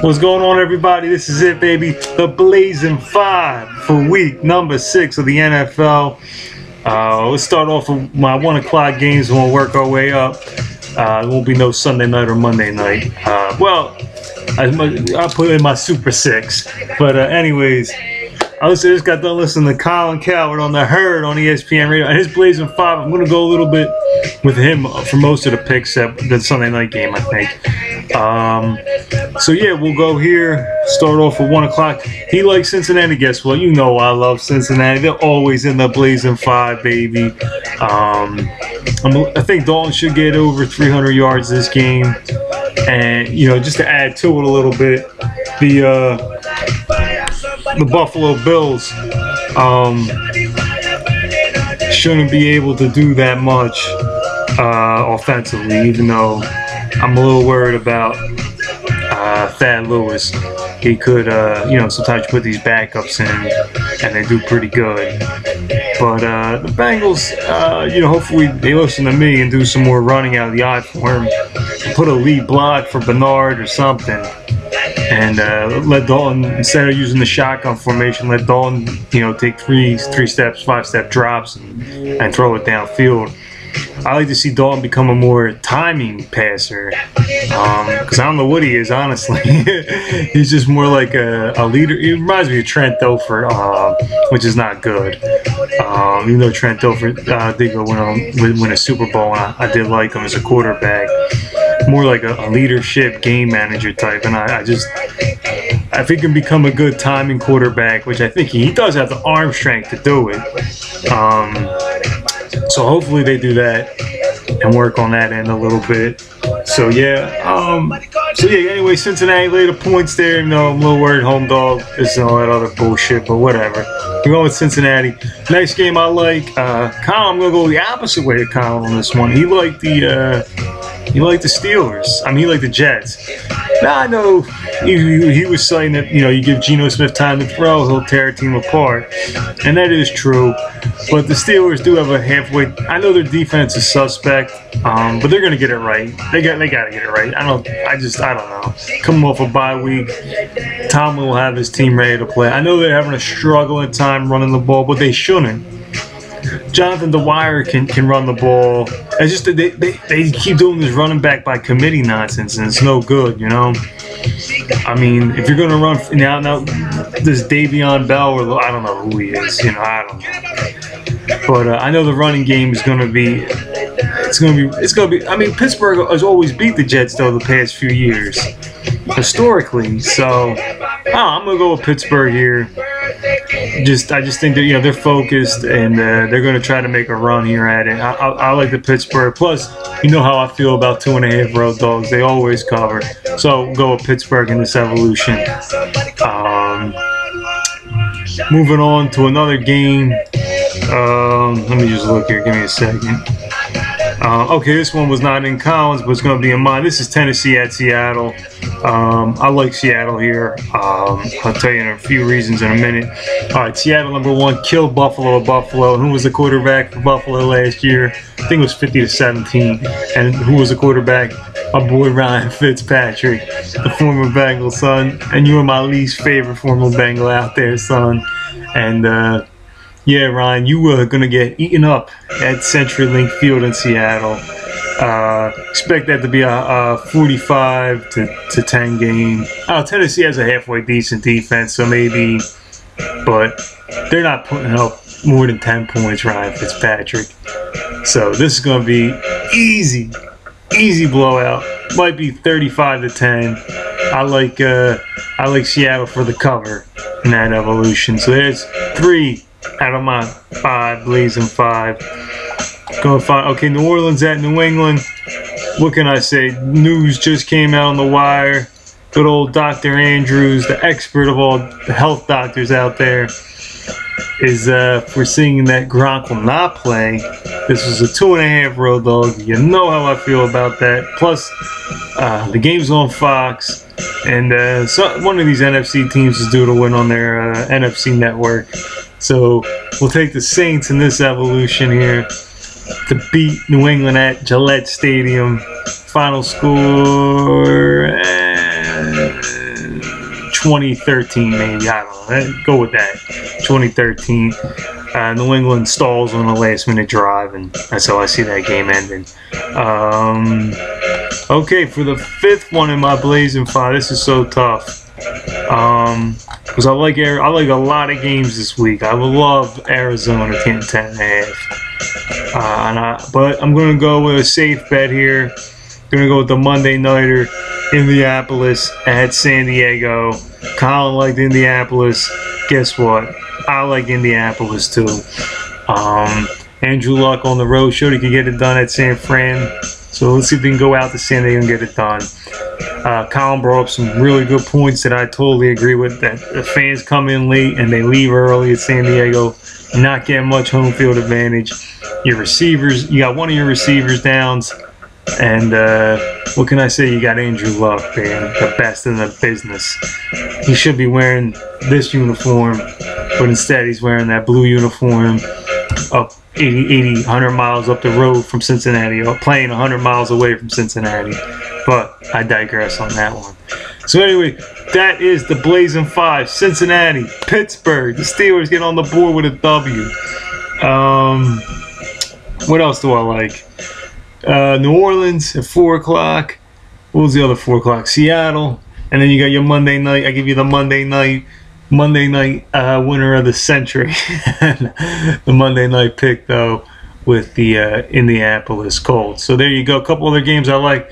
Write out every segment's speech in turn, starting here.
What's going on, everybody? This is it, baby. The Blazing 5 for week number 6 of the NFL. Let's start off with my 1 o'clock games and we'll work our way up. There won't be no Sunday night or Monday night. I'll put in my Super 6. But anyways, I just got done listening to Colin Cowherd on The Herd on ESPN Radio. And his Blazing 5, I'm going to go a little bit with him for most of the picks at the Sunday night game, I think. So yeah, we'll go here. Start off at 1 o'clock. He likes Cincinnati. Guess what? You know I love Cincinnati. They're always in the Blazing 5, baby. I think Dalton should get over 300 yards this game. And just to add to it a little bit, the Buffalo Bills shouldn't be able to do that much offensively, even though I'm a little worried about Thad Lewis. He could, sometimes you put these backups in and they do pretty good. But the Bengals, hopefully they listen to me and do some more running out of the eye for him. Put a lead block for Bernard or something. And let Dalton, instead of using the shotgun formation, let Dalton, take 5-step drops and throw it downfield. I like to see Dalton become a more timing passer, because I don't know what he is, honestly. He's just more like a leader. He reminds me of Trent Dilfer, which is not good. Even though Trent Dilfer did go win a Super Bowl, and I did like him as a quarterback. More like a leadership game manager type, and I think he can become a good timing quarterback, which I think he does have the arm strength to do it. So hopefully they do that and work on that end a little bit. So anyway, Cincinnati laid the points there. I'm a little worried home dog is all that other bullshit, but whatever. We're going with Cincinnati. Next game I like, Colin, I'm gonna go the opposite way of Colin on this one. He liked the Steelers. I mean, he liked the Jets. Now I know he was saying that you give Geno Smith time to throw, he'll tear a team apart, and that is true. But the Steelers do have a halfway. I know their defense is suspect, but they're gonna get it right. They got to get it right. I don't know. Coming off a bye week, Tomlin will have his team ready to play. I know they're having a struggling time running the ball, but they shouldn't. Jonathan Dwyer can run the ball. It's just that they keep doing this running back by committee nonsense, and it's no good, I mean, if you're gonna run now, this Davion Bell, or I don't know who he is, I don't know. But I know the running game is gonna be. It's gonna be. I mean, Pittsburgh has always beat the Jets though the past few years, historically. So I'm gonna go with Pittsburgh here. I just think that they're focused and they're going to try to make a run here at it. I like the Pittsburgh. Plus, you know how I feel about 2.5 road dogs. They always cover. So we'll go with Pittsburgh in this evolution. Moving on to another game. Let me just look here. Give me a second. Okay, this one was not in Collins, but it's going to be in mine. This is Tennessee at Seattle. I like Seattle here. I'll tell you in a few reasons in a minute. All right, Seattle #1 killed Buffalo at Buffalo. Who was the quarterback for Buffalo last year? I think it was 50-17. And who was the quarterback? My boy Ryan Fitzpatrick, the former Bengal, son. And you are my least favorite former Bengal out there, son. And yeah, Ryan, you were going to get eaten up at CenturyLink Field in Seattle. Expect that to be a 45-10 game. Tennessee has a halfway decent defense, so maybe, but they're not putting up more than 10 points, Ryan Fitzpatrick. So this is going to be easy blowout. Might be 35-10. I like Seattle for the cover in that evolution. So there's 3 out of my 5, Blazing 5. Going to find, okay, New Orleans at New England. What can I say? News just came out on the wire. Good old Dr. Andrews, the expert of all the health doctors out there, is foreseeing that Gronk will not play. This was a 2.5 road dog. You know how I feel about that. Plus, the game's on Fox, and one of these NFC teams is due to win on their NFC network. So we'll take the Saints in this evolution here to beat New England at Gillette Stadium. Final score 2013 maybe. I don't know. Go with that. 2013. New England stalls on a last-minute drive, and that's how I see that game ending. Okay, for the 5th one in my Blazing 5, this is so tough. Because I like a lot of games this week. I would love Arizona getting 10.5. But I'm going to go with a safe bet here. Going to go with the Monday Nighter, Indianapolis at San Diego. Colin liked Indianapolis. Guess what? I like Indianapolis too. Andrew Luck on the road showed he could get it done at San Fran. So let's see if we can go out to San Diego and get it done. Colin brought up some really good points that I totally agree with. That the fans come in late and they leave early at San Diego, not getting much home field advantage. Your receivers, you got one of your receivers downs. And what can I say? You got Andrew Luck, man, the best in the business. He should be wearing this uniform, but instead he's wearing that blue uniform up 80, 100 miles up the road from Cincinnati, or playing 100 miles away from Cincinnati. But I digress on that one. So anyway, that is the Blazing 5. Cincinnati, Pittsburgh. The Steelers get on the board with a W. What else do I like? New Orleans at 4 o'clock. What was the other 4 o'clock? Seattle. And then you got your Monday night. I give you the Monday night winner of the century. The Monday night pick, though, with the Indianapolis Colts. So there you go. A couple other games I like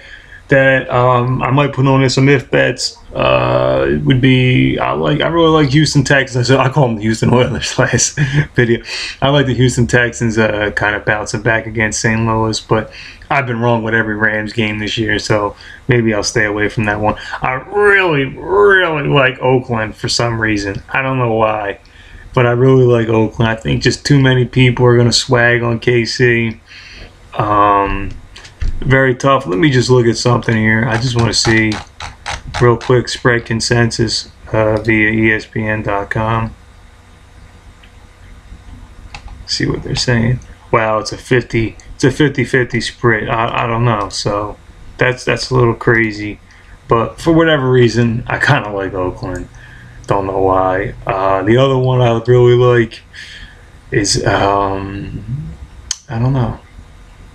that I might put on as some if bets. Would be I really like Houston Texans. I call them the Houston Oilers last video. I like the Houston Texans kind of bouncing back against St. Louis, but I've been wrong with every Rams game this year, so maybe I'll stay away from that one. I really, really like Oakland for some reason. I don't know why, but I really like Oakland. I think just too many people are going to swag on KC. Very tough. Let me just look at something here. I just want to see real quick spread consensus via ESPN.com. See what they're saying. Wow, it's a 50-50 spread. I don't know. So that's a little crazy. But for whatever reason, I kind of like Oakland. Don't know why. The other one I really like is I don't know.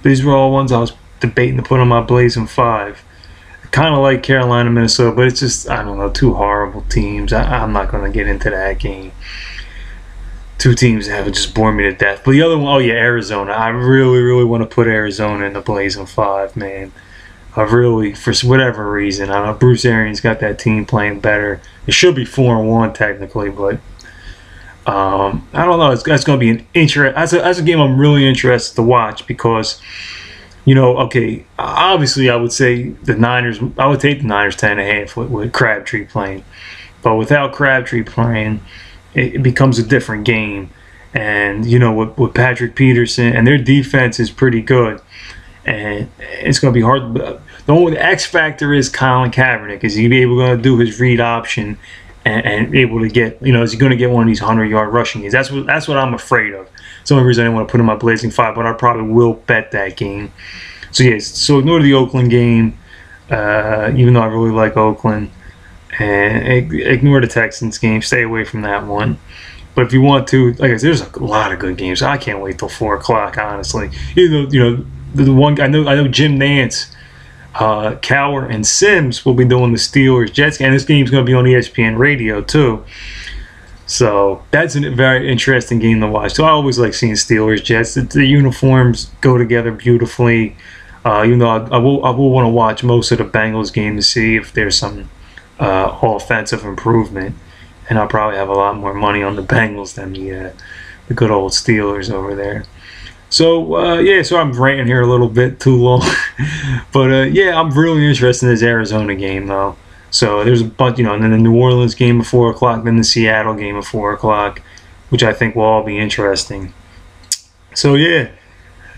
These were all ones I was debating to put on my Blazing 5. I kind of like Carolina, Minnesota, but it's just, I don't know, two horrible teams. I'm not going to get into that game. Two teams that have just bored me to death. But the other one, oh yeah, Arizona. I really, really want to put Arizona in the Blazing 5, man. I really, for whatever reason, I don't know, Bruce Arians got that team playing better. It should be 4-1 technically, but I don't know. That's going to be an that's a game I'm really interested to watch because, you know, okay, obviously I would say the Niners, I would take the Niners 10.5 with Crabtree playing. But without Crabtree playing, it becomes a different game. And, you know, with Patrick Peterson, and their defense is pretty good. And it's going to be hard. The only X factor is Colin Kaepernick. Is he be able to do his read option and able to get, you know, is he going to get one of these 100-yard rushing games? That's what I'm afraid of. It's the only reason I didn't want to put in my Blazing 5, but I probably will bet that game. So, yes, so ignore the Oakland game, even though I really like Oakland. And ignore the Texans game. Stay away from that one. But if you want to, like I said, there's a lot of good games. I can't wait till 4 o'clock, honestly. Even though, you know, the one I know Jim Nance, Cower, and Sims will be doing the Steelers Jets, and this game's going to be on ESPN Radio too. So that's a very interesting game to watch. So I always like seeing Steelers Jets. The uniforms go together beautifully. Even though I will want to watch most of the Bengals game to see if there's some offensive improvement, and I'll probably have a lot more money on the Bengals than the good old Steelers over there. So yeah, so I'm ranting here a little bit too long, but yeah, I'm really interested in this Arizona game though. So there's a bunch, you know, and then the New Orleans game at 4 o'clock, then the Seattle game at 4 o'clock, which I think will all be interesting. So yeah.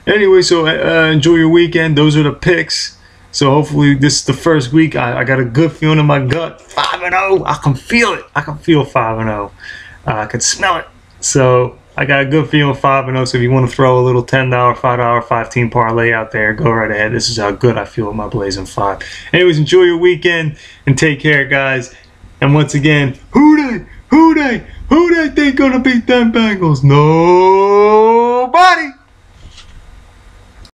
Anyway, so enjoy your weekend. Those are the picks. So hopefully this is the first week. I got a good feeling in my gut. 5-0. I can feel it. I can feel 5-0. I can smell it. So I got a good feeling 5-0. So if you want to throw a little $10, $5, 5-team parlay out there, go right ahead. This is how good I feel with my Blazing 5. Anyways, enjoy your weekend and take care, guys. And once again, who they think gonna beat them Bengals? No.